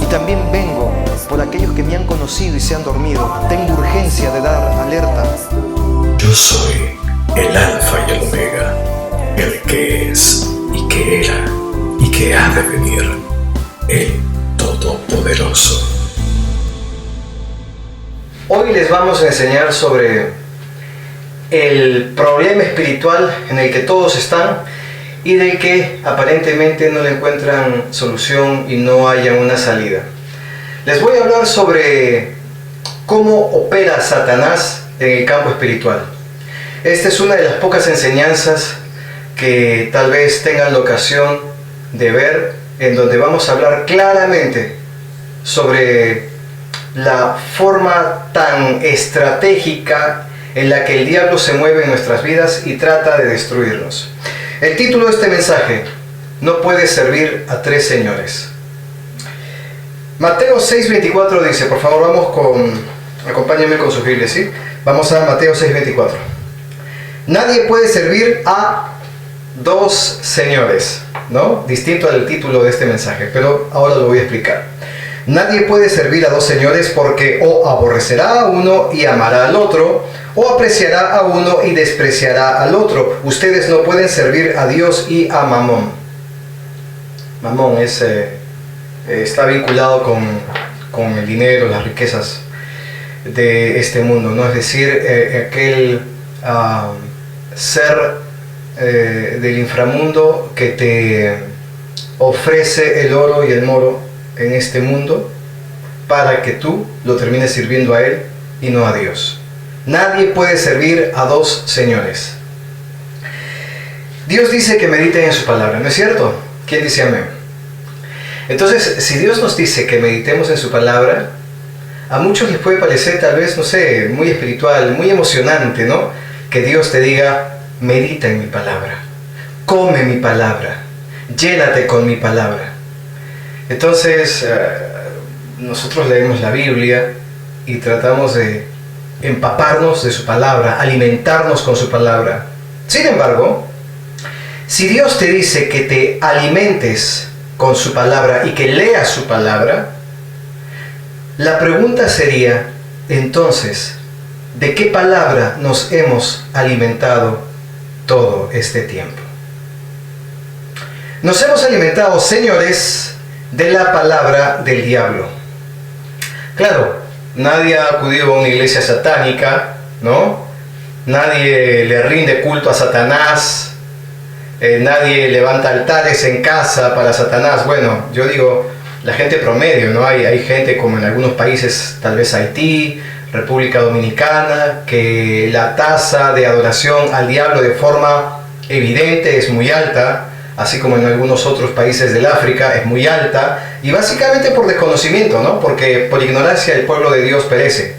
Y también vengo por aquellos que me han conocido y se han dormido. Tengo urgencia de dar alerta. Yo soy el Alfa y el Omega, el que es y que era y que ha de venir, el Todopoderoso. Hoy les vamos a enseñar sobre el problema espiritual en el que todos están y del que aparentemente no le encuentran solución y no haya una salida. Les voy a hablar sobre cómo opera Satanás en el campo espiritual. Esta es una de las pocas enseñanzas que tal vez tengan la ocasión de ver, en donde vamos a hablar claramente sobre la forma tan estratégica en la que el diablo se mueve en nuestras vidas y trata de destruirnos. El título de este mensaje: no puedes servir a tres señores. Mateo 6:24 dice, por favor acompáñenme con sus Biblias, ¿sí? Vamos a Mateo 6:24. Nadie puede servir a dos señores, ¿no? Distinto al título de este mensaje, pero ahora lo voy a explicar. Nadie puede servir a dos señores porque o aborrecerá a uno y amará al otro, o apreciará a uno y despreciará al otro. Ustedes no pueden servir a Dios y a Mamón. Mamón está vinculado con el dinero, las riquezas de este mundo, ¿no? Es decir, aquel ser del inframundo que te ofrece el oro y el moro en este mundo para que tú lo termines sirviendo a él y no a Dios. Nadie puede servir a dos señores. Dios dice que mediten en su palabra, ¿no es cierto? ¿Quién dice amén? Entonces, si Dios nos dice que meditemos en su palabra, a muchos les puede parecer tal vez, no sé, muy espiritual, muy emocionante, ¿no? Que Dios te diga, medita en mi palabra, come mi palabra, llénate con mi palabra. Entonces, nosotros leemos la Biblia y tratamos de empaparnos de su palabra, alimentarnos con su palabra. Sin embargo, si Dios te dice que te alimentes con su palabra y que leas su palabra, la pregunta sería, entonces, ¿de qué palabra nos hemos alimentado todo este tiempo? Nos hemos alimentado, señores, de la palabra del diablo. Claro, nadie ha acudido a una iglesia satánica, ¿no? Nadie le rinde culto a Satanás, nadie levanta altares en casa para Satanás. Bueno, yo digo, la gente promedio, ¿no? Hay gente como en algunos países, tal vez Haití, República Dominicana, que la tasa de adoración al diablo de forma evidente es muy alta, así como en algunos otros países del África es muy alta, y básicamente por desconocimiento, ¿no? Porque por ignorancia el pueblo de Dios perece.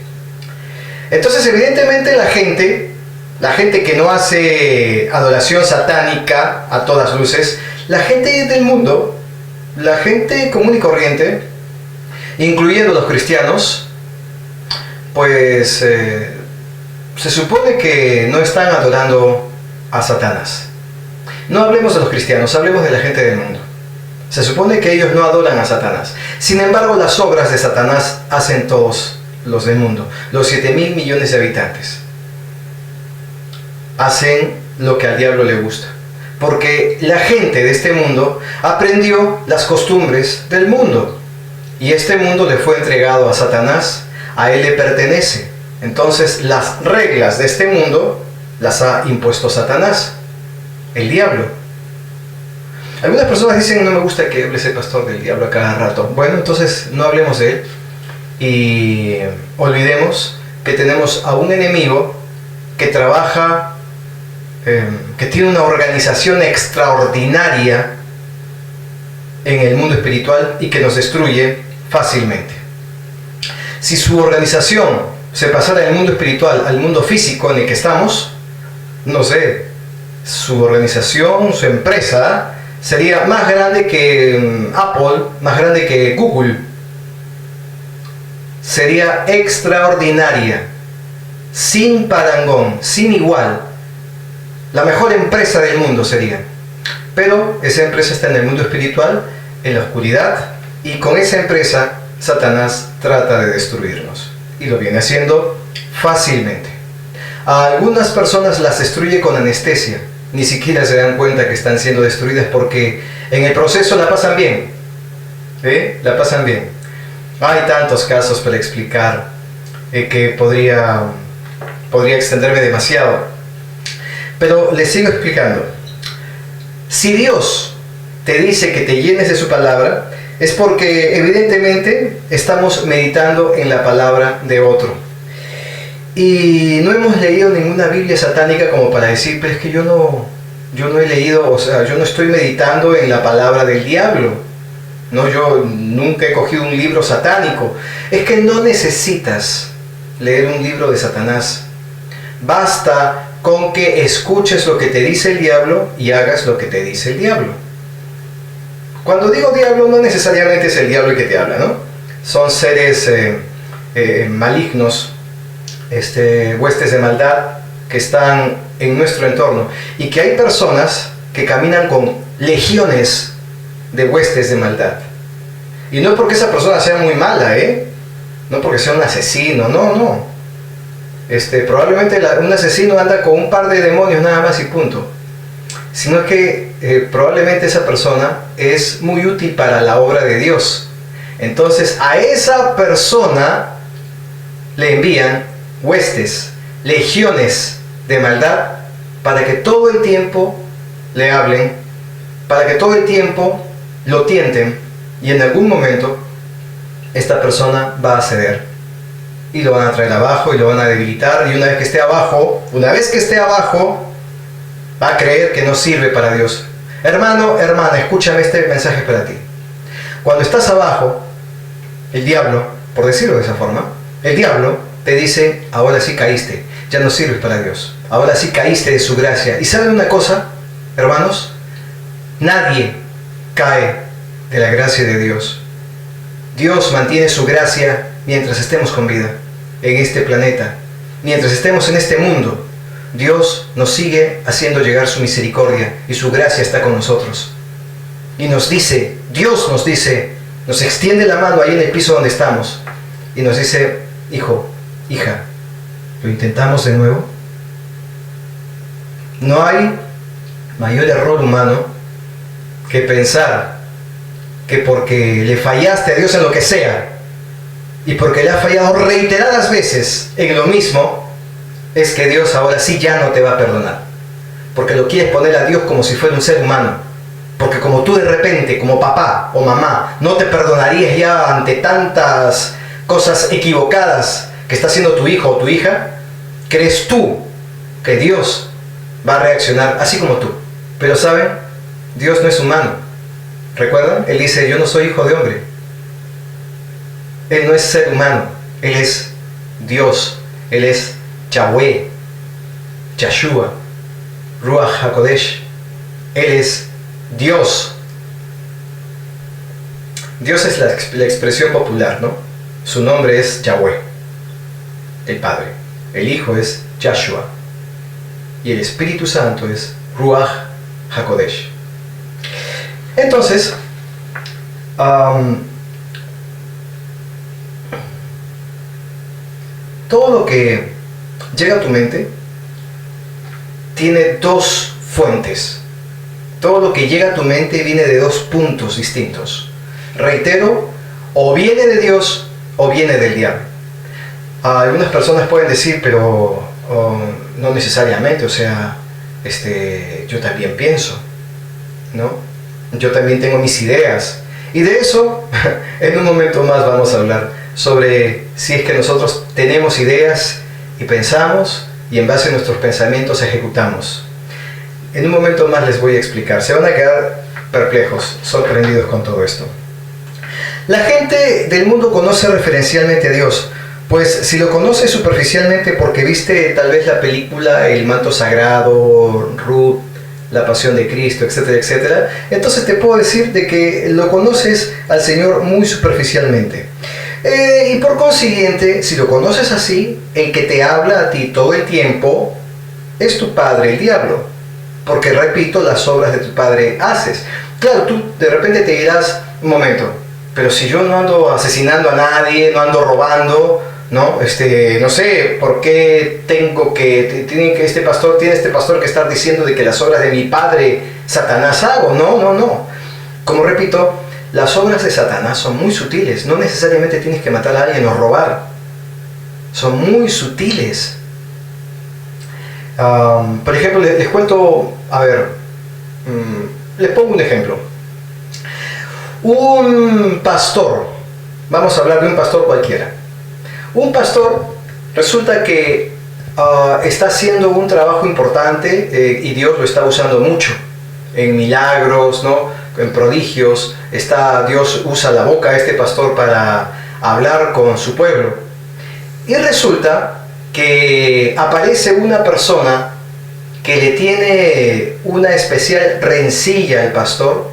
Entonces, evidentemente la gente que no hace adoración satánica a todas luces, la gente del mundo, la gente común y corriente, incluyendo los cristianos, pues se supone que no están adorando a Satanás. No hablemos de los cristianos, hablemos de la gente del mundo. Se supone que ellos no adoran a Satanás. Sin embargo, las obras de Satanás hacen todos los del mundo. Los 7.000 millones de habitantes hacen lo que al diablo le gusta. Porque la gente de este mundo aprendió las costumbres del mundo. Y este mundo le fue entregado a Satanás. A él le pertenece. Entonces, las reglas de este mundo las ha impuesto Satanás, el diablo. Algunas personas dicen, no me gusta que hable ese pastor del diablo a cada rato. Bueno, entonces no hablemos de él y olvidemos que tenemos a un enemigo que trabaja, que tiene una organización extraordinaria en el mundo espiritual y que nos destruye fácilmente. Si su organización se pasara del mundo espiritual al mundo físico en el que estamos, no sé, su organización, su empresa sería más grande que Apple, más grande que Google. Sería extraordinaria, sin parangón, sin igual. La mejor empresa del mundo sería. Pero esa empresa está en el mundo espiritual, en la oscuridad, y con esa empresa Satanás trata de destruirnos. Y lo viene haciendo fácilmente. A algunas personas las destruye con anestesia. Ni siquiera se dan cuenta que están siendo destruidas porque en el proceso la pasan bien. La pasan bien. Hay tantos casos para explicar que podría extenderme demasiado. Pero les sigo explicando. Si Dios te dice que te llenes de su palabra, es porque evidentemente estamos meditando en la palabra de otro. Y no hemos leído ninguna Biblia satánica como para decir, pero es que yo no he leído, o sea, yo no estoy meditando en la palabra del diablo. No, yo nunca he cogido un libro satánico. Es que no necesitas leer un libro de Satanás. Basta con que escuches lo que te dice el diablo y hagas lo que te dice el diablo. Cuando digo diablo, no necesariamente es el diablo el que te habla, ¿no? Son seres malignos, huestes de maldad que están en nuestro entorno. Y que hay personas que caminan con legiones de huestes de maldad. Y no porque esa persona sea muy mala, no porque sea un asesino, no. Probablemente un asesino anda con un par de demonios nada más y punto. Sino que probablemente esa persona es muy útil para la obra de Dios. Entonces a esa persona le envían huestes, legiones de maldad para que todo el tiempo le hablen, para que todo el tiempo lo tienten, y en algún momento esta persona va a ceder y lo van a traer abajo y lo van a debilitar, y una vez que esté abajo va a creer que no sirve para Dios. Hermano, hermana, escúchame, este mensaje es para ti. Cuando estás abajo, el diablo, por decirlo de esa forma, el diablo te dice, ahora sí caíste, ya no sirves para Dios, ahora sí caíste de su gracia. ¿Y saben una cosa, hermanos? Nadie cae de la gracia de Dios. Dios mantiene su gracia mientras estemos con vida en este planeta, mientras estemos en este mundo. Dios nos sigue haciendo llegar su misericordia y su gracia está con nosotros. Y nos dice, Dios nos dice, nos extiende la mano ahí en el piso donde estamos y nos dice, hijo, hija, ¿lo intentamos de nuevo? No hay mayor error humano que pensar que porque le fallaste a Dios en lo que sea y porque le has fallado reiteradas veces en lo mismo, es que Dios ahora sí ya no te va a perdonar, porque lo quieres poner a Dios como si fuera un ser humano, porque como tú de repente, como papá o mamá, no te perdonarías ya ante tantas cosas equivocadas que está haciendo tu hijo o tu hija, ¿crees tú que Dios va a reaccionar así como tú? Pero ¿saben? Dios no es humano. ¿Recuerdan? Él dice, yo no soy hijo de hombre. Él no es ser humano, Él es Dios, Él es Yahweh, Yahshua, Ruach HaKodesh. Él es Dios. Dios es la expresión popular, ¿no? Su nombre es Yahweh, el Padre. El Hijo es Yahshua. Y el Espíritu Santo es Ruach HaKodesh. Entonces, todo lo que llega a tu mente tiene dos fuentes. Todo lo que llega a tu mente viene de dos puntos distintos. Reitero, o viene de Dios o viene del diablo. Algunas personas pueden decir, pero no necesariamente, o sea, yo también pienso, ¿no? Yo también tengo mis ideas. Y de eso, en un momento más vamos a hablar sobre si es que nosotros tenemos ideas y pensamos, y en base a nuestros pensamientos ejecutamos. En un momento más les voy a explicar. Se van a quedar perplejos, sorprendidos con todo esto. La gente del mundo conoce referencialmente a Dios, pues si lo conoce superficialmente porque viste tal vez la película El manto sagrado, Ruth, la pasión de Cristo, etcétera, etcétera, entonces te puedo decir de que lo conoces al Señor muy superficialmente. Y por consiguiente, si lo conoces así, el que te habla a ti todo el tiempo es tu padre, el diablo. Porque, repito, las obras de tu padre haces. Claro, tú de repente te dirás, un momento, pero si yo no ando asesinando a nadie, no ando robando, ¿no? No sé por qué tiene este pastor que estar diciendo de que las obras de mi padre Satanás hago. No. Como repito, las obras de Satanás son muy sutiles. No necesariamente tienes que matar a alguien o robar. Son muy sutiles. Por ejemplo, les cuento, les pongo un ejemplo. Un pastor, vamos a hablar de un pastor cualquiera. Un pastor resulta que está haciendo un trabajo importante y Dios lo está usando mucho en milagros, ¿no? En prodigios. Dios usa la boca de este pastor para hablar con su pueblo. Y resulta que aparece una persona que le tiene una especial rencilla al pastor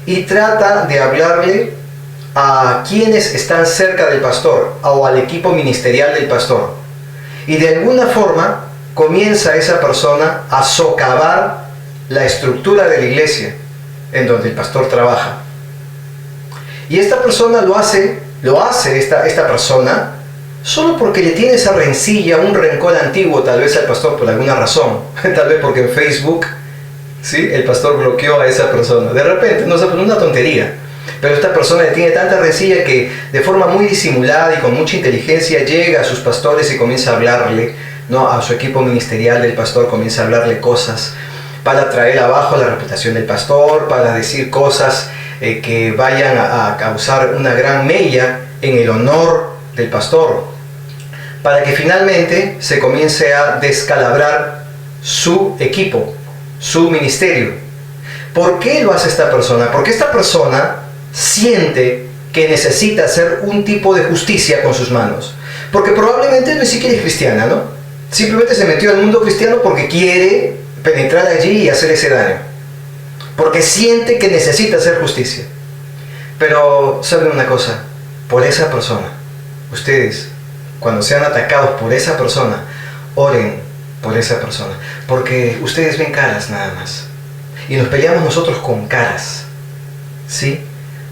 y trata de hablarle a quienes están cerca del pastor o al equipo ministerial del pastor. Y de alguna forma comienza esa persona a socavar la estructura de la iglesia en donde el pastor trabaja. Y esta persona lo hace esta persona solo porque le tiene esa rencilla, un rencor antiguo tal vez al pastor por alguna razón. Tal vez porque en Facebook, ¿sí?, el pastor bloqueó a esa persona. De repente, no sé, una tontería. Pero esta persona le tiene tanta rencilla que de forma muy disimulada y con mucha inteligencia llega a sus pastores y comienza a hablarle, ¿no? A su equipo ministerial del pastor comienza a hablarle cosas para traer abajo la reputación del pastor, para decir cosas que vayan a causar una gran mella en el honor del pastor, para que finalmente se comience a descalabrar su equipo, su ministerio. ¿Por qué lo hace esta persona? Porque esta persona siente que necesita hacer un tipo de justicia con sus manos. Porque probablemente no siquiera es cristiana, ¿no? Simplemente se metió al mundo cristiano porque quiere penetrar allí y hacer ese daño. Porque siente que necesita hacer justicia. Pero, ¿saben una cosa? Por esa persona, ustedes, cuando sean atacados por esa persona, oren por esa persona. Porque ustedes ven caras nada más. Y nos peleamos nosotros con caras, ¿sí?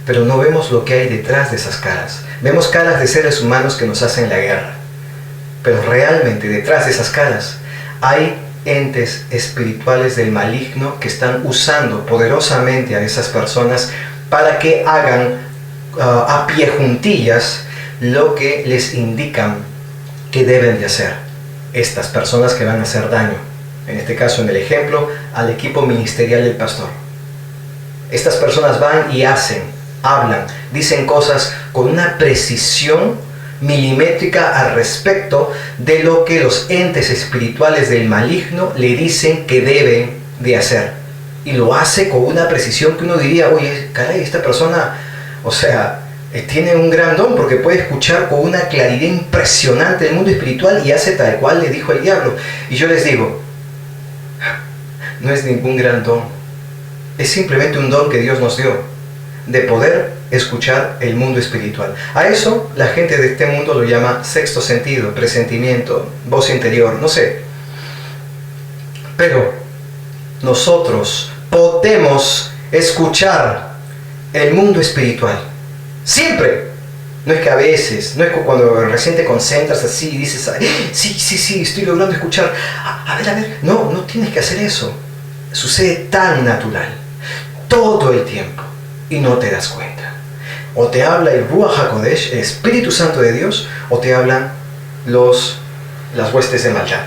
Pero no vemos lo que hay detrás de esas caras. Vemos caras de seres humanos que nos hacen la guerra. Pero realmente detrás de esas caras hay entes espirituales del maligno que están usando poderosamente a esas personas para que hagan a pie juntillas lo que les indican que deben de hacer estas personas que van a hacer daño. En este caso, en el ejemplo, al equipo ministerial del pastor. Estas personas van y hablan, dicen cosas con una precisión milimétrica al respecto de lo que los entes espirituales del maligno le dicen que deben de hacer. Y lo hace con una precisión que uno diría, oye, caray, esta persona, tiene un gran don porque puede escuchar con una claridad impresionante el mundo espiritual y hace tal cual le dijo el diablo. Y yo les digo, no es ningún gran don, es simplemente un don que Dios nos dio, de poder escuchar el mundo espiritual. A eso la gente de este mundo lo llama sexto sentido, presentimiento, voz interior, no sé. Pero nosotros podemos escuchar el mundo espiritual, siempre. No es que a veces, no es que cuando recién te concentras así y dices, sí, estoy logrando escuchar, a ver, no tienes que hacer eso. Sucede tan natural, todo el tiempo, y no te das cuenta. O te habla el Ruach HaKodesh, el Espíritu Santo de Dios, o te hablan las huestes de maldad.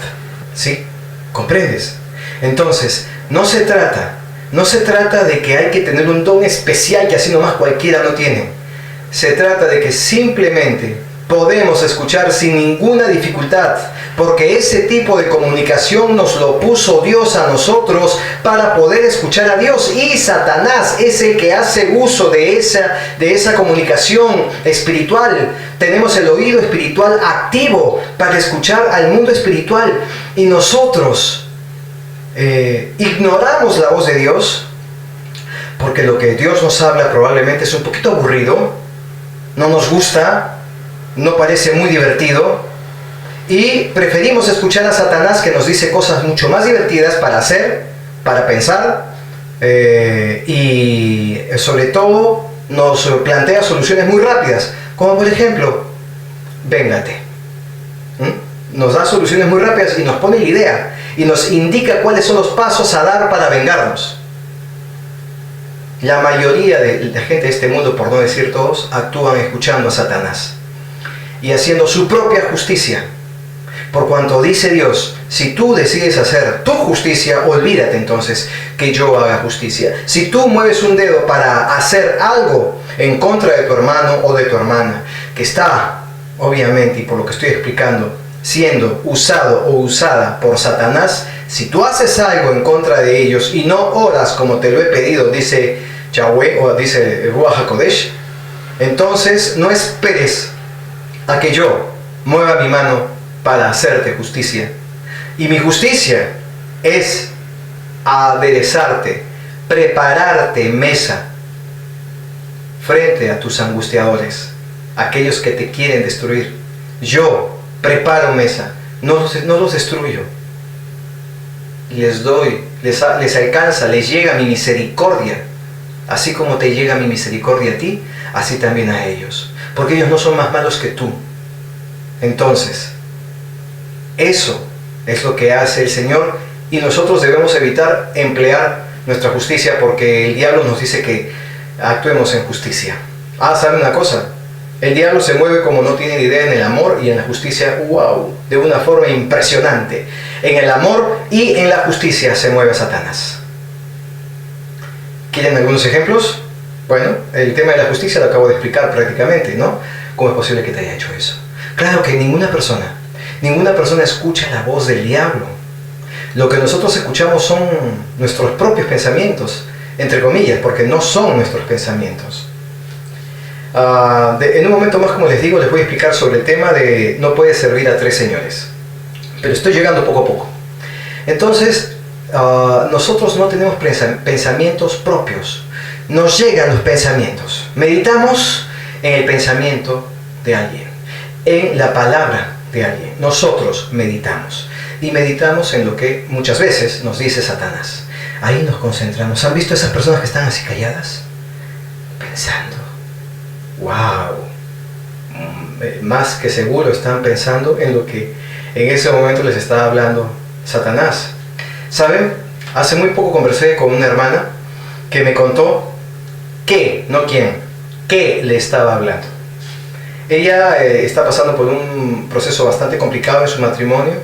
¿Sí? ¿Comprendes? Entonces, no se trata de que hay que tener un don especial que así nomás cualquiera no tiene. Se trata de que simplemente podemos escuchar sin ninguna dificultad, porque ese tipo de comunicación nos lo puso Dios a nosotros para poder escuchar a Dios, y Satanás es el que hace uso de esa comunicación espiritual. Tenemos el oído espiritual activo para escuchar al mundo espiritual, y nosotros ignoramos la voz de Dios, porque lo que Dios nos habla probablemente es un poquito aburrido, no nos gusta, no parece muy divertido, y preferimos escuchar a Satanás, que nos dice cosas mucho más divertidas para hacer, para pensar, y sobre todo nos plantea soluciones muy rápidas, como por ejemplo, véngate. Nos da soluciones muy rápidas y nos pone la idea y nos indica cuáles son los pasos a dar para vengarnos. La mayoría de la gente de este mundo, por no decir todos, actúan escuchando a Satanás y haciendo su propia justicia. Por cuanto dice Dios, si tú decides hacer tu justicia, olvídate entonces que yo haga justicia. Si tú mueves un dedo para hacer algo en contra de tu hermano o de tu hermana, que está, obviamente, y por lo que estoy explicando, siendo usado o usada por Satanás, si tú haces algo en contra de ellos y no oras como te lo he pedido, dice Yahweh o dice Ruach HaKodesh, entonces no esperes a que yo mueva mi mano para hacerte justicia. Y mi justicia es aderezarte, prepararte mesa frente a tus angustiadores, aquellos que te quieren destruir. Yo preparo mesa, no los destruyo. Les doy, les alcanza, les llega mi misericordia. Así como te llega mi misericordia a ti, así también a ellos. Porque ellos no son más malos que tú. Entonces, eso es lo que hace el Señor, y nosotros debemos evitar emplear nuestra justicia, porque el diablo nos dice que actuemos en justicia. ¿Saben una cosa? El diablo se mueve, como no tienen idea, en el amor y en la justicia, wow, de una forma impresionante. En el amor y en la justicia se mueve Satanás. ¿Quieren algunos ejemplos? Bueno, el tema de la justicia lo acabo de explicar prácticamente, ¿no? ¿Cómo es posible que te haya hecho eso? Claro que ninguna persona escucha la voz del diablo. Lo que nosotros escuchamos son nuestros propios pensamientos, entre comillas, porque no son nuestros pensamientos. En un momento más, como les digo, les voy a explicar sobre el tema de no puedes servir a tres señores, pero estoy llegando poco a poco. Entonces, nosotros no tenemos pensamientos propios, nos llegan los pensamientos, meditamos en el pensamiento de alguien, en la palabra de alguien. Nosotros meditamos y meditamos en lo que muchas veces nos dice Satanás. Ahí nos concentramos. ¿Han visto esas personas que están así calladas? Pensando. ¡Wow! Más que seguro están pensando en lo que en ese momento les está hablando Satanás. ¿Saben? Hace muy poco conversé con una hermana que me contó qué, no quién, qué le estaba hablando. Ella está pasando por un proceso bastante complicado en su matrimonio,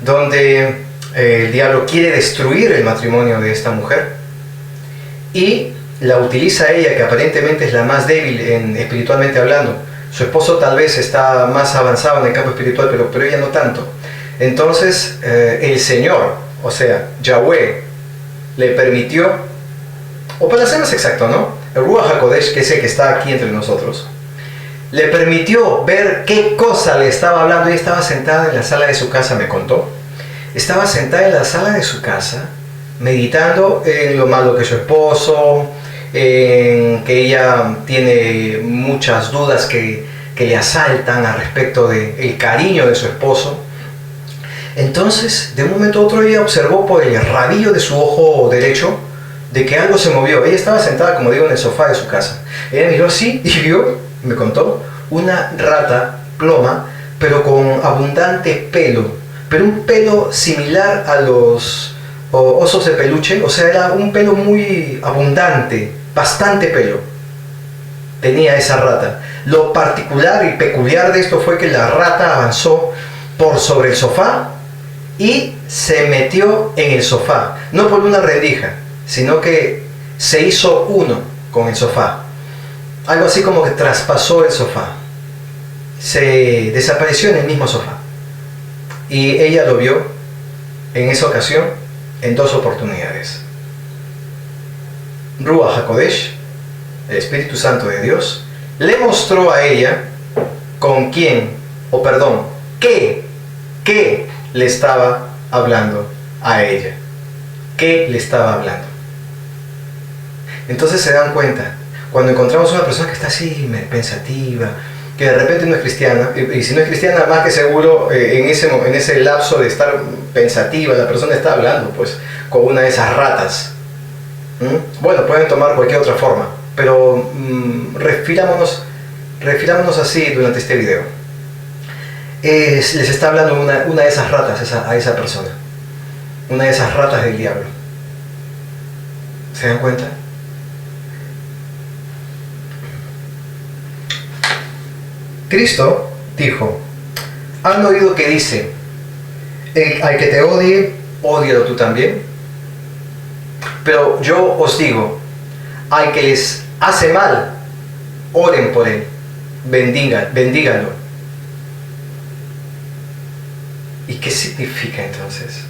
donde el diablo quiere destruir el matrimonio de esta mujer y la utiliza a ella, que aparentemente es la más débil espiritualmente hablando. Su esposo tal vez está más avanzado en el campo espiritual, pero ella no tanto. Entonces el Señor, o sea, Yahweh, le permitió, o para ser más exacto, ¿no? El Ruach HaKodesh, que es el que está aquí entre nosotros, le permitió ver qué cosa le estaba hablando. Ella estaba sentada en la sala de su casa, me contó. Estaba sentada en la sala de su casa, meditando en lo malo que su esposo, en que ella tiene muchas dudas que le asaltan al respecto del cariño de su esposo. Entonces, de un momento a otro, ella observó por el rabillo de su ojo derecho de que algo se movió. Ella estaba sentada, como digo, en el sofá de su casa. Ella miró así y vio, me contó, una rata ploma, pero con abundante pelo, pero un pelo similar a los osos de peluche. O sea, era un pelo muy abundante, bastante pelo tenía esa rata. Lo particular y peculiar de esto fue que la rata avanzó por sobre el sofá y se metió en el sofá, no por una rendija, sino que se hizo uno con el sofá. Algo así como que traspasó el sofá, se desapareció en el mismo sofá. Y ella lo vio en esa ocasión en dos oportunidades. Ruach HaKodesh, el Espíritu Santo de Dios, le mostró a ella con quién, qué le estaba hablando a ella. qué le estaba hablando. Entonces se dan cuenta, cuando encontramos una persona que está así pensativa, que de repente no es cristiana, y si no es cristiana, más que seguro en ese lapso de estar pensativa, la persona está hablando pues con una de esas ratas. Bueno, pueden tomar cualquier otra forma, pero refirámonos así durante este video. Les está hablando una de esas ratas a esa persona, una de esas ratas del diablo. ¿Se dan cuenta? Cristo dijo: ¿han oído que dice, al que te odie, ódialo tú también? Pero yo os digo, al que les hace mal, oren por él, bendíganlo. ¿Y qué significa entonces?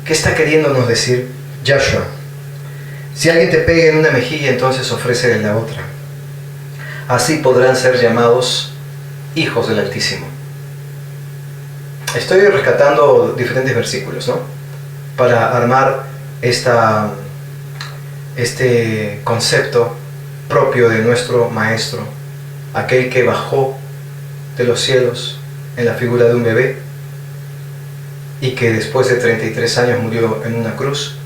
¿Qué está queriéndonos decir Yahshua? Si alguien te pega en una mejilla, entonces ofrécele la otra. Así podrán ser llamados hijos del Altísimo. Estoy rescatando diferentes versículos, ¿no?, para armar este concepto propio de nuestro Maestro, aquel que bajó de los cielos en la figura de un bebé y que después de 33 años murió en una cruz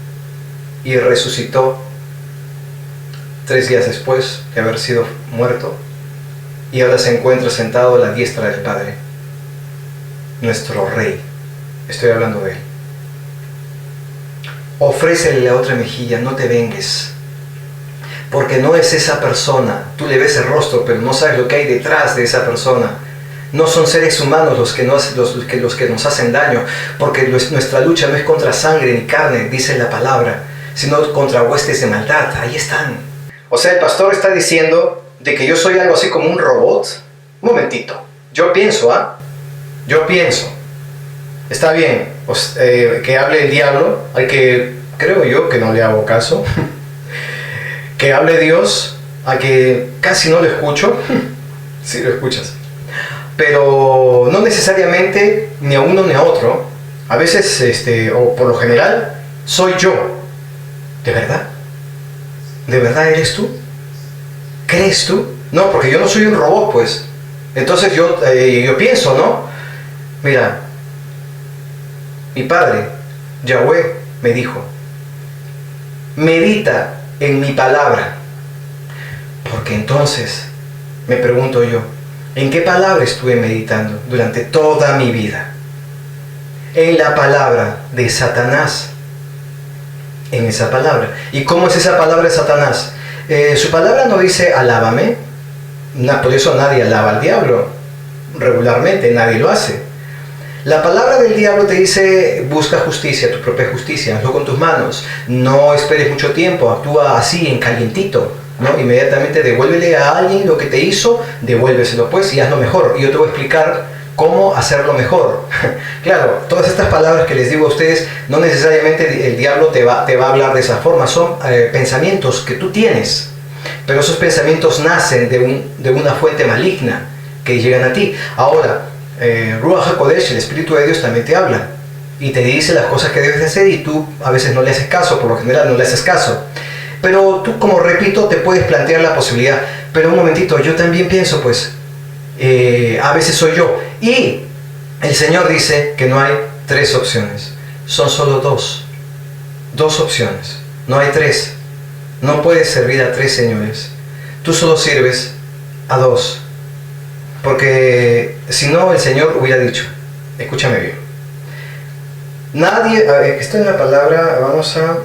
y resucitó 3 días después de haber sido muerto, y ahora se encuentra sentado a la diestra del Padre, nuestro Rey. Estoy hablando de él. Ofrécele la otra mejilla, no te vengues, porque no es esa persona. Tú le ves el rostro, pero no sabes lo que hay detrás de esa persona. No son seres humanos los que nos hacen daño, porque nuestra lucha no es contra sangre ni carne, dice la palabra, sino contra huestes de maldad. Ahí están. O sea, el pastor está diciendo de que yo soy algo así como un robot. Un momentito, yo pienso, yo pienso. Está bien, que hable el diablo, al que creo yo que no le hago caso. Que hable Dios, a que casi no lo escucho. Sí lo escuchas, pero no necesariamente ni a uno ni a otro. A veces, o por lo general, soy yo. ¿De verdad? ¿De verdad eres tú? ¿Crees tú? No, porque yo no soy un robot, pues. Entonces yo pienso, ¿no? Mira, mi padre, Yahweh, me dijo: medita en mi palabra. Porque entonces, me pregunto yo, ¿en qué palabra estuve meditando durante toda mi vida? En la palabra de Satanás. En esa palabra. ¿Y cómo es esa palabra de Satanás? Su palabra no dice alábame. Por eso nadie alaba al diablo. Regularmente nadie lo hace. La palabra del diablo te dice: busca justicia, tu propia justicia, hazlo con tus manos, no esperes mucho tiempo, actúa así en calientito, ¿no? Inmediatamente devuélvele a alguien lo que te hizo, devuélveselo pues y hazlo mejor. Y yo te voy a explicar cómo hacerlo mejor. Claro, todas estas palabras que les digo a ustedes, no necesariamente el diablo te va a hablar de esa forma, son pensamientos que tú tienes, pero esos pensamientos nacen de una fuente maligna que llegan a ti. Ahora, Ruach HaKodesh, el Espíritu de Dios, también te habla y te dice las cosas que debes de hacer, y tú a veces no le haces caso, por lo general no le haces caso. Pero tú, como repito, te puedes plantear la posibilidad: pero un momentito, yo también pienso, pues, a veces soy yo. Y el Señor dice que no hay 3 opciones, son solo 2 opciones, no hay 3. No puedes servir a 3 señores, tú solo sirves a 2, porque si no, el Señor hubiera dicho, escúchame bien, nadie, esto es la palabra, vamos a,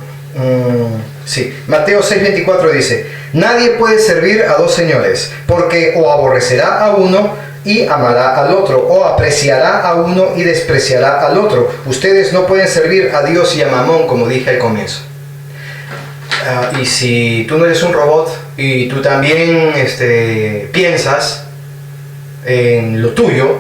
sí, Mateo 6:24 dice: nadie puede servir a 2 señores, porque o aborrecerá a uno y amará al otro, o apreciará a uno y despreciará al otro. Ustedes no pueden servir a Dios y a Mamón, como dije al comienzo. Y si tú no eres un robot y tú también piensas en lo tuyo,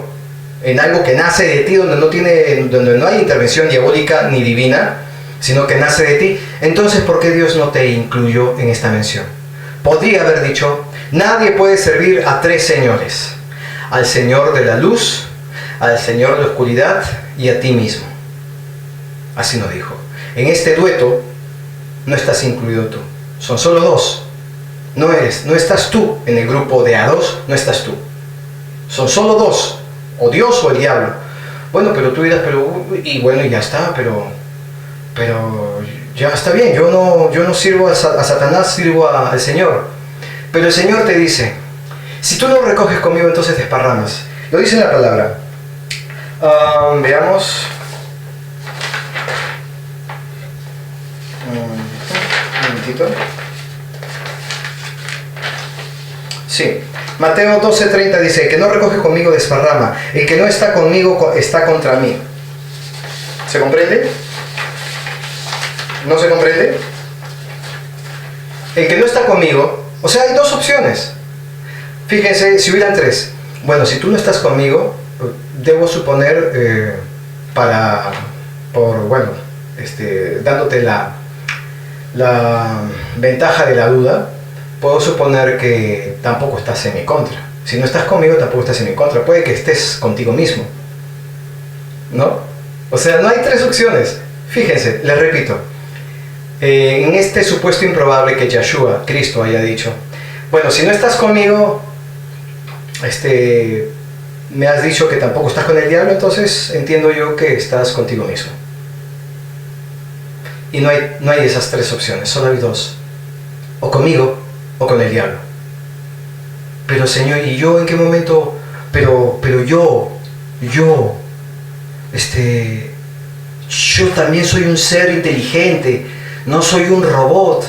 en algo que nace de ti, donde no hay intervención diabólica ni divina, sino que nace de ti, entonces ¿por qué Dios no te incluyó en esta mención? Podría haber dicho: nadie puede servir a 3 señores, al Señor de la luz, al Señor de la oscuridad y a ti mismo. Así nos dijo. En este dueto no estás incluido tú. Son solo dos. No estás tú en el grupo de A2, no estás tú. Son solo dos, o Dios o el diablo. Bueno, pero tú dirás, y bueno, ya está, pero ya está bien, yo no sirvo a Satanás, sirvo al Señor. Pero el Señor te dice, si tú no recoges conmigo, entonces desparramas. Lo dice en la palabra. Veamos. Un momentito. Sí. Mateo 12:30 dice, el que no recoge conmigo desparrama, el que no está conmigo está contra mí. ¿Se comprende? ¿No se comprende? El que no está conmigo, o sea, hay dos opciones. Fíjense, si hubieran tres. Bueno, si tú no estás conmigo, debo suponer, dándote la ventaja de la duda, puedo suponer que tampoco estás en mi contra. Si no estás conmigo, tampoco estás en mi contra. Puede que estés contigo mismo, ¿no? O sea, no hay tres opciones. Fíjense, les repito, en este supuesto improbable que Yeshua, Cristo, haya dicho, bueno, si no estás conmigo, me has dicho que tampoco estás con el diablo, entonces entiendo yo que estás contigo mismo. Y no hay esas tres opciones, solo hay dos. O conmigo, o con el diablo. Pero Señor, ¿y yo en qué momento? Pero yo también soy un ser inteligente, no soy un robot.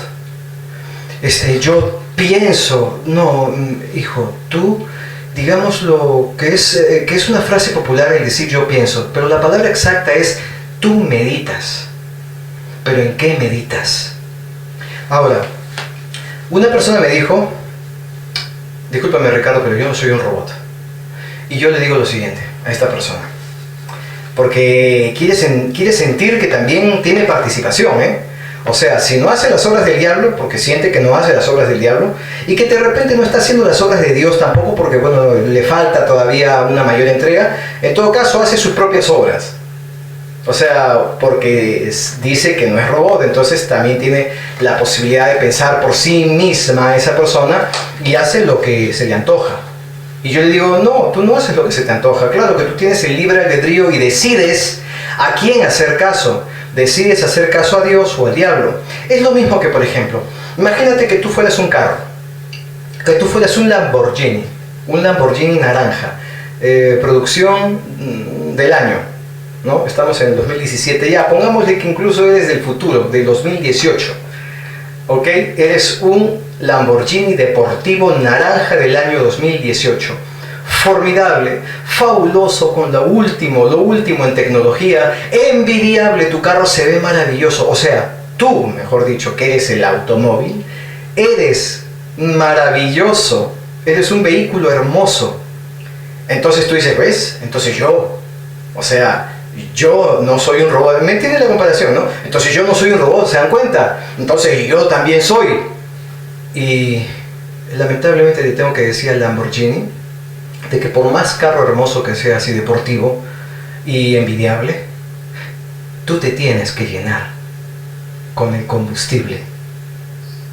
Yo pienso. No, hijo, tú, digamos lo que es una frase popular el decir yo pienso, pero la palabra exacta es tú meditas. ¿Pero en qué meditas? Ahora, una persona me dijo, discúlpame Ricardo, pero yo no soy un robot. Y yo le digo lo siguiente a esta persona, porque quiere sentir que también tiene participación, ¿eh? O sea, si no hace las obras del diablo, porque siente que no hace las obras del diablo, y que de repente no está haciendo las obras de Dios tampoco, porque bueno, le falta todavía una mayor entrega, en todo caso hace sus propias obras. O sea, porque dice que no es robot, entonces también tiene la posibilidad de pensar por sí misma esa persona y hace lo que se le antoja. Y yo le digo, no, tú no haces lo que se te antoja. Claro que tú tienes el libre albedrío y decides a quién hacer caso. Decides hacer caso a Dios o al diablo. Es lo mismo que, por ejemplo, imagínate que tú fueras un carro, que tú fueras un Lamborghini naranja, producción del año, ¿no? Estamos en el 2017 ya, pongámosle que incluso eres del futuro, del 2018, ¿ok? Eres un Lamborghini deportivo naranja del año 2018, formidable, fabuloso, con lo último en tecnología, envidiable, tu carro se ve maravilloso, o sea, tú, mejor dicho, que eres el automóvil, eres maravilloso, eres un vehículo hermoso. Entonces tú dices, ¿ves? Entonces yo no soy un robot. ¿Me entiendes la comparación, no? Entonces yo no soy un robot, ¿se dan cuenta? Entonces yo también soy. Y lamentablemente le tengo que decir al Lamborghini de que por más carro hermoso que sea, así deportivo y envidiable, tú te tienes que llenar con el combustible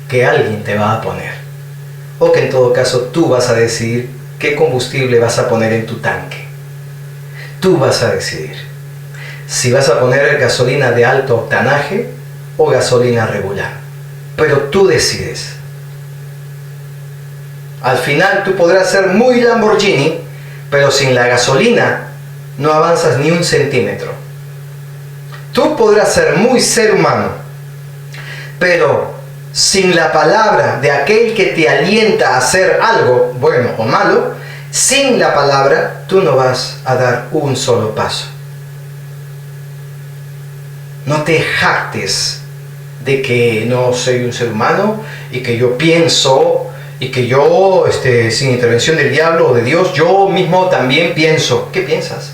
que alguien te va a poner, o que en todo caso tú vas a decidir qué combustible vas a poner en tu tanque. Tú vas a decidir si vas a poner gasolina de alto octanaje o gasolina regular, pero tú decides. Al final tú podrás ser muy Lamborghini, pero sin la gasolina no avanzas ni un centímetro. Tú podrás ser muy ser humano, pero sin la palabra de aquel que te alienta a hacer algo bueno o malo, sin la palabra tú no vas a dar un solo paso. No te jactes de que no soy un ser humano y que yo pienso y que yo, sin intervención del diablo o de Dios, yo mismo también pienso. ¿Qué piensas?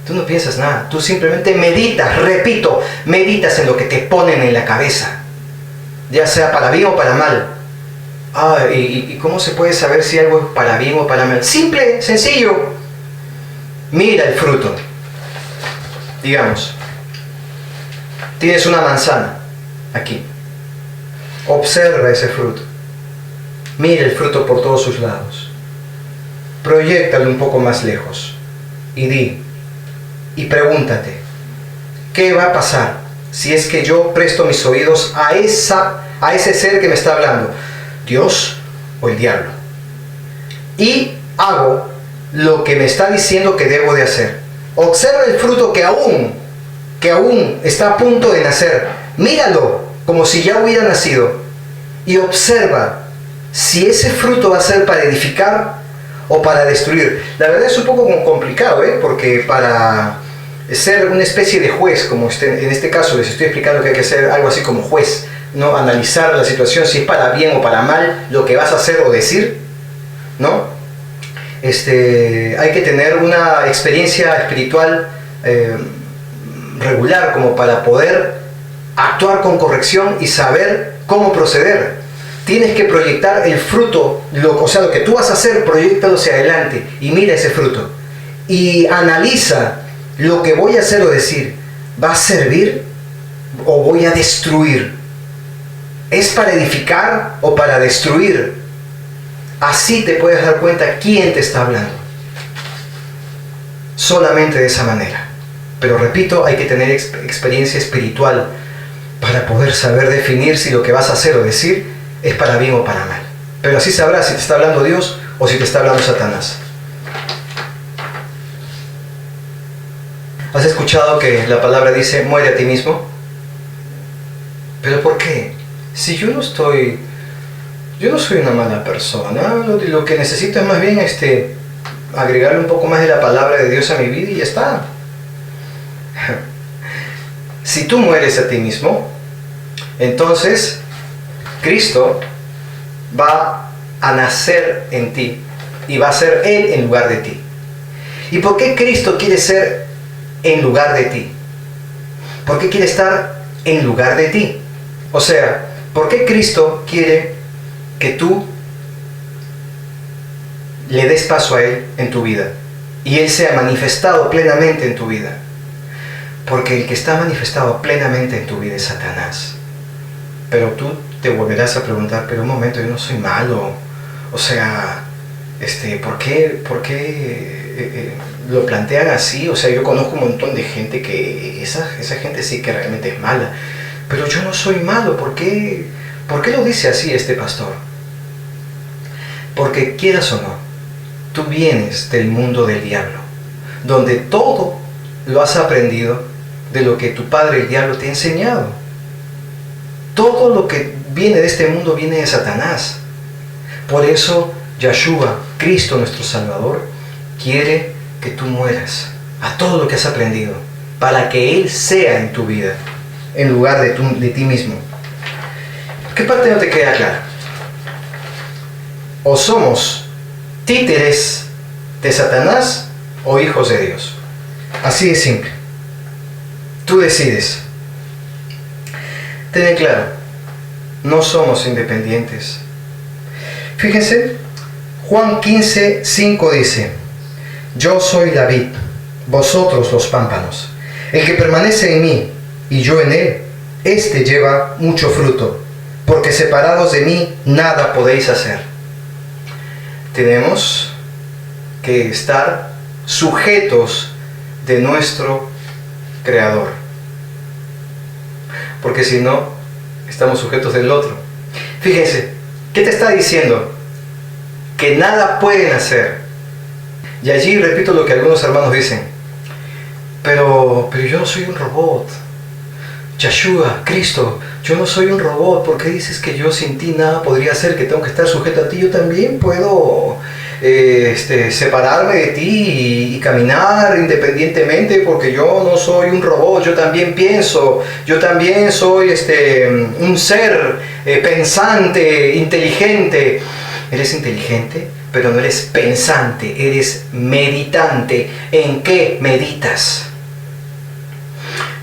Tú no piensas nada, tú simplemente meditas, repito, meditas en lo que te ponen en la cabeza, ya sea para bien o para mal. ¿Y cómo se puede saber si algo es para bien o para mal? Simple, sencillo. Mira el fruto. Digamos, tienes una manzana aquí, Observa ese fruto. Mira el fruto por todos sus lados. Proyéctalo un poco más lejos. Y pregúntate, ¿qué va a pasar si es que yo presto mis oídos a ese ser que me está hablando? ¿Dios o el diablo? Y hago lo que me está diciendo que debo de hacer. Observa el fruto que aún está a punto de nacer. Míralo como si ya hubiera nacido. Y observa si ese fruto va a ser para edificar o para destruir. La verdad es un poco complicado, porque para ser una especie de juez, como en este caso les estoy explicando que hay que ser algo así como juez, ¿no? Analizar la situación, si es para bien o para mal lo que vas a hacer o decir, ¿no? Hay que tener una experiencia espiritual regular como para poder actuar con corrección y saber cómo proceder. Tienes que proyectar el fruto, lo que tú vas a hacer, proyéctalo hacia adelante y mira ese fruto. Y analiza lo que voy a hacer o decir. ¿Va a servir o voy a destruir? ¿Es para edificar o para destruir? Así te puedes dar cuenta quién te está hablando. Solamente de esa manera. Pero repito, hay que tener experiencia espiritual para poder saber definir si lo que vas a hacer o decir es para bien o para mal. Pero así sabrás si te está hablando Dios o si te está hablando Satanás. ¿Has escuchado que la palabra dice, muere a ti mismo? ¿Pero por qué? Si yo no soy una mala persona, lo que necesito es más bien agregarle un poco más de la palabra de Dios a mi vida y ya está. Si tú mueres a ti mismo, entonces Cristo va a nacer en ti y va a ser Él en lugar de ti. ¿Y por qué Cristo quiere ser en lugar de ti? ¿Por qué quiere estar en lugar de ti? O sea, ¿por qué Cristo quiere que tú le des paso a Él en tu vida y Él sea manifestado plenamente en tu vida? Porque el que está manifestado plenamente en tu vida es Satanás. Pero tú te volverás a preguntar, pero un momento, yo no soy malo. O sea, ¿por qué lo plantean así? O sea, yo conozco un montón de gente que esa gente sí que realmente es mala. Pero yo no soy malo. ¿Por qué lo dice así este pastor? Porque quieras o no, tú vienes del mundo del diablo, donde todo lo has aprendido de lo que tu padre el diablo te ha enseñado. Todo lo que viene de este mundo viene de Satanás. Por eso Yeshua, Cristo nuestro Salvador, quiere que tú mueras a todo lo que has aprendido, para que Él sea en tu vida, en lugar de ti mismo. ¿Qué parte no te queda clara? O somos títeres de Satanás o hijos de Dios. Así de simple. Tú decides. Ten claro, no somos independientes. Fíjense, Juan 15:5 dice, yo soy la vid, vosotros los pámpanos. El que permanece en mí y yo en él, éste lleva mucho fruto, porque separados de mí nada podéis hacer. Tenemos que estar sujetos de nuestro Creador, porque si no, estamos sujetos del otro. Fíjense, ¿qué te está diciendo? Que nada pueden hacer. Y allí repito lo que algunos hermanos dicen, pero yo no soy un robot. Yeshua, Cristo, yo no soy un robot. ¿Por qué dices que yo sin ti nada podría hacer? Que tengo que estar sujeto a ti. Yo también puedo separarme de ti y caminar independientemente, porque yo no soy un robot. Yo también pienso. Yo también soy un ser pensante, inteligente. Eres inteligente, pero no eres pensante. Eres meditante. ¿En qué meditas?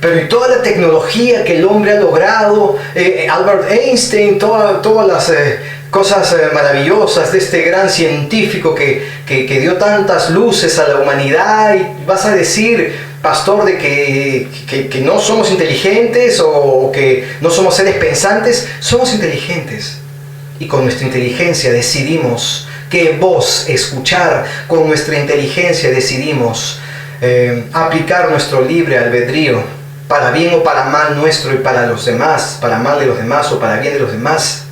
Pero y toda la tecnología que el hombre ha logrado, Albert Einstein, todas las cosas maravillosas de este gran científico que dio tantas luces a la humanidad, y vas a decir, pastor, de que no somos inteligentes o que no somos seres pensantes. Somos inteligentes. Y con nuestra inteligencia decidimos qué voz escuchar. Con nuestra inteligencia decidimos aplicar nuestro libre albedrío para bien o para mal nuestro y para los demás, para mal de los demás o para bien de los demás.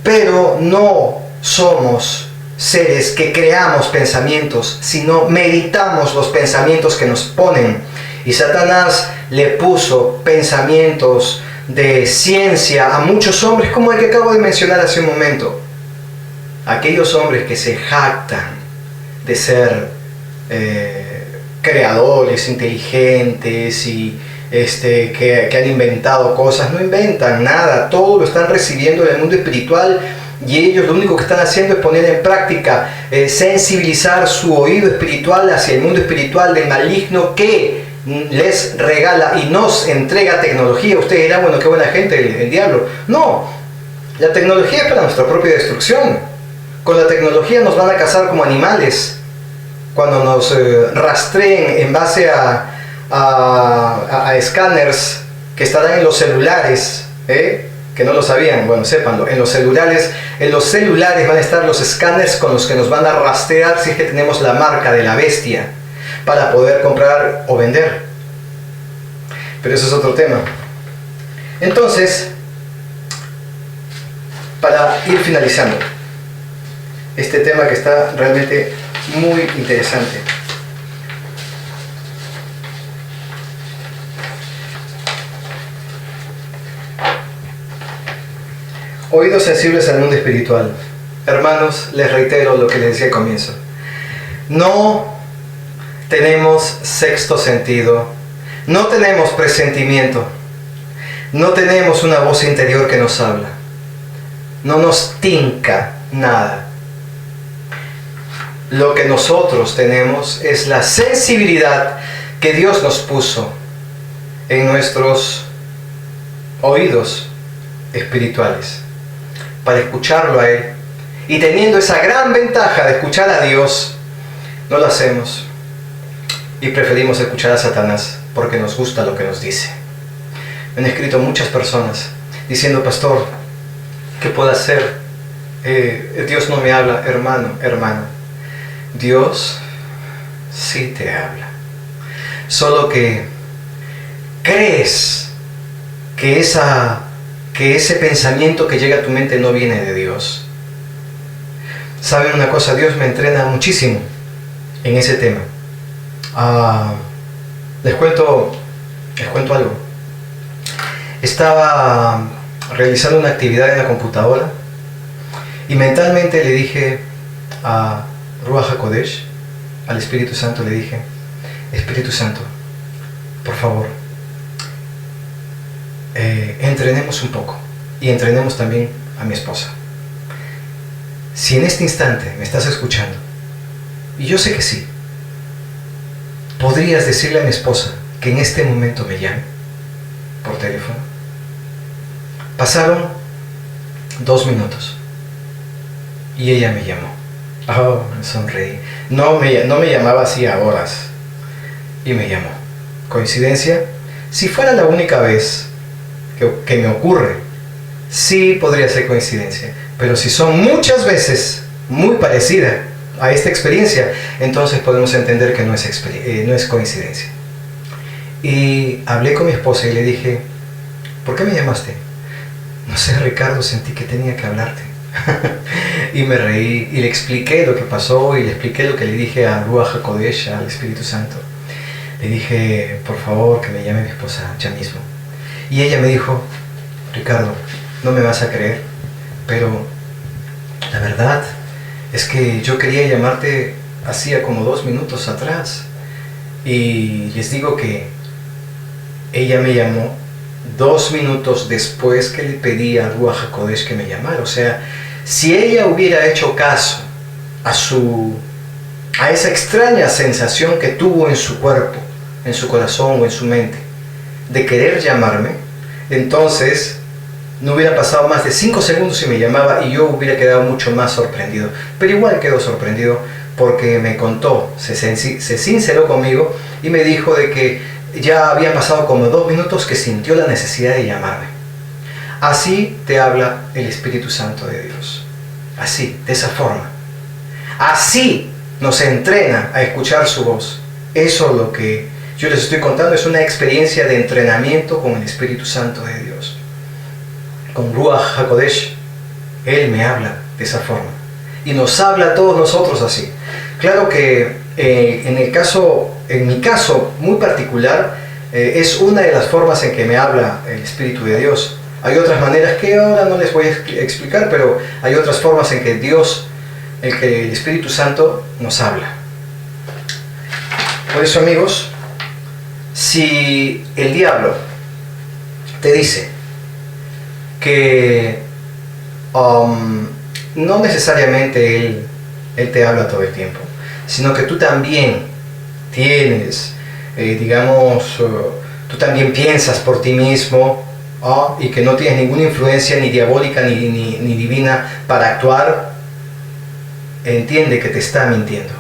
Pero no somos seres que creamos pensamientos, sino meditamos los pensamientos que nos ponen. Y Satanás le puso pensamientos de ciencia a muchos hombres, como el que acabo de mencionar hace un momento. Aquellos hombres que se jactan de ser creadores, inteligentes y que han inventado cosas. No inventan nada, todo lo están recibiendo del mundo espiritual, y ellos lo único que están haciendo es poner en práctica, sensibilizar su oído espiritual hacia el mundo espiritual del maligno que les regala y nos entrega tecnología. Usted dirá, bueno, qué buena gente el diablo. No, la tecnología es para nuestra propia destrucción. Con la tecnología nos van a cazar como animales. Cuando nos rastreen en base a escáneres que estarán en los celulares, que no lo sabían, bueno, sépanlo, en los celulares van a estar los escáneres con los que nos van a rastrear si es que tenemos la marca de la bestia para poder comprar o vender. Pero eso es otro tema. Entonces, para ir finalizando este tema que está realmente muy interesante. Oídos sensibles al mundo espiritual. Hermanos, les reitero lo que les decía al comienzo. No tenemos sexto sentido, no tenemos presentimiento, no tenemos una voz interior que nos habla, no nos tinca nada. Lo que nosotros tenemos es la sensibilidad que Dios nos puso en nuestros oídos espirituales para escucharlo a Él. Y teniendo esa gran ventaja de escuchar a Dios, no lo hacemos y preferimos escuchar a Satanás porque nos gusta lo que nos dice. Me han escrito muchas personas diciendo, pastor, ¿qué puedo hacer? Dios no me habla. Hermano, Dios sí te habla. Solo que crees que ese pensamiento que llega a tu mente no viene de Dios. ¿Saben una cosa? Dios me entrena muchísimo en ese tema. Les cuento algo. Estaba realizando una actividad en la computadora y mentalmente le dije a Ruach HaKodesh, al Espíritu Santo, le dije, Espíritu Santo, por favor, entrenemos un poco y entrenemos también a mi esposa. Si en este instante me estás escuchando, y yo sé que sí, ¿podrías decirle a mi esposa que en este momento me llame por teléfono? Pasaron 2 minutos y ella me llamó. Oh, me sonreí. No me llamaba así a horas y me llamó. ¿Coincidencia? Si fuera la única vez que me ocurre, sí podría ser coincidencia. Pero si son muchas veces muy parecida a esta experiencia, entonces podemos entender que no es coincidencia. Y hablé con mi esposa y le dije, ¿por qué me llamaste? No sé, Ricardo, sentí que tenía que hablarte. Y me reí y le expliqué lo que pasó y le expliqué lo que le dije a Ruach HaKodesh, al Espíritu Santo. Le dije, por favor, que me llame mi esposa ya mismo. Y ella me dijo, Ricardo, no me vas a creer, pero la verdad es que yo quería llamarte hacía como 2 minutos atrás. Y les digo que ella me llamó 2 minutos después que le pedí a Ruach HaKodesh que me llamara. O sea, si ella hubiera hecho caso a esa extraña sensación que tuvo en su cuerpo, en su corazón o en su mente, de querer llamarme, entonces no hubiera pasado más de 5 segundos y me llamaba y yo hubiera quedado mucho más sorprendido. Pero igual quedó sorprendido porque me contó, se sinceró conmigo y me dijo de que ya había pasado como 2 minutos que sintió la necesidad de llamarme. Así te habla el Espíritu Santo de Dios. Así, de esa forma. Así nos entrena a escuchar su voz. Eso es lo que yo les estoy contando, es una experiencia de entrenamiento con el Espíritu Santo de Dios. Con Ruach HaKodesh, Él me habla de esa forma. Y nos habla a todos nosotros así. Claro que en mi caso muy particular, es una de las formas en que me habla el Espíritu de Dios. Hay otras maneras que ahora no les voy a explicar, pero hay otras formas en que Dios, el Espíritu Santo nos habla. Por eso, amigos, si el diablo te dice que no necesariamente él te habla todo el tiempo, sino que tú también tienes, tú también piensas por ti mismo, y que no tienes ninguna influencia ni diabólica ni divina para actuar, entiende que te está mintiendo.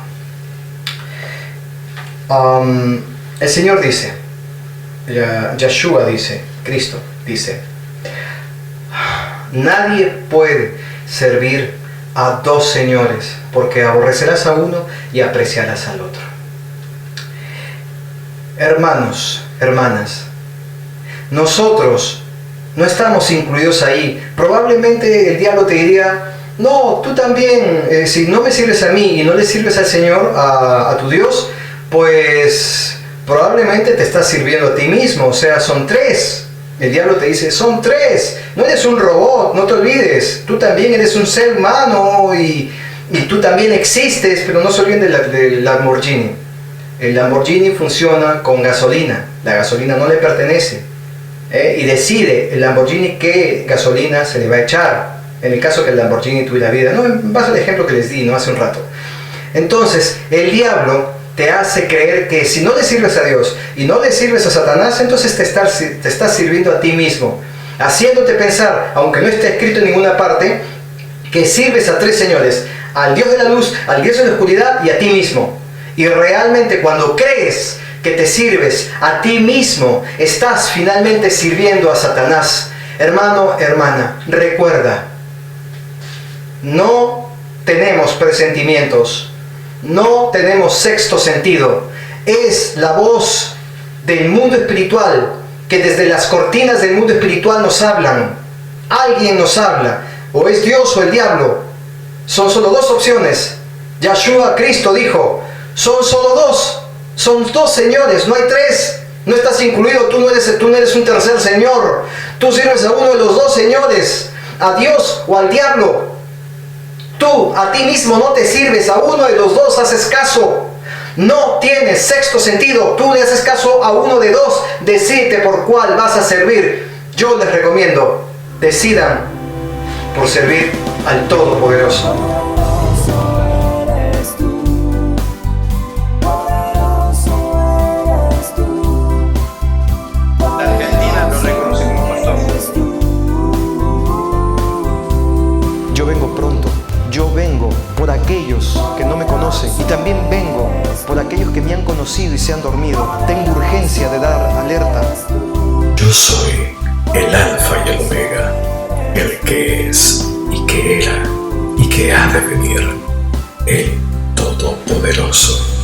El Señor dice, Yeshua dice, Cristo dice, nadie puede servir a 2 señores, porque aborrecerás a uno y apreciarás al otro. Hermanos, hermanas, nosotros no estamos incluidos ahí. Probablemente el diablo te diría, no, tú también, si no me sirves a mí y no le sirves al Señor, a tu Dios, pues probablemente te estás sirviendo a ti mismo. O sea, son 3. El diablo te dice, son 3. No eres un robot, no te olvides. Tú también eres un ser humano y tú también existes, pero no se olviden del Lamborghini. El Lamborghini funciona con gasolina. La gasolina no le pertenece. Y decide el Lamborghini qué gasolina se le va a echar, en el caso que el Lamborghini tuviera vida, ¿no? En base al ejemplo que les di, ¿no?, hace un rato. Entonces el diablo te hace creer que si no le sirves a Dios y no le sirves a Satanás, entonces te estás sirviendo a ti mismo, haciéndote pensar, aunque no esté escrito en ninguna parte, que sirves a 3 señores, al Dios de la luz, al Dios de la oscuridad y a ti mismo. Y realmente cuando crees que te sirves a ti mismo, estás finalmente sirviendo a Satanás. Hermano, hermana, recuerda, no tenemos presentimientos, no tenemos sexto sentido. Es la voz del mundo espiritual que desde las cortinas del mundo espiritual nos hablan. Alguien nos habla, o es Dios o el diablo. Son solo 2 opciones. Yeshua, Cristo dijo, son solo 2. Son 2 señores, no hay 3. No estás incluido, tú no eres un tercer señor. Tú sirves a uno de los 2 señores, a Dios o al diablo. Tú a ti mismo no te sirves, a uno de los 2 haces caso. No tienes sexto sentido, tú le haces caso a uno de 2. Decide por cuál vas a servir. Yo les recomiendo, decidan por servir al Todopoderoso. Yo vengo por aquellos que no me conocen y también vengo por aquellos que me han conocido y se han dormido. Tengo urgencia de dar alerta. Yo soy el Alfa y el Omega, el que es y que era y que ha de venir, el Todopoderoso.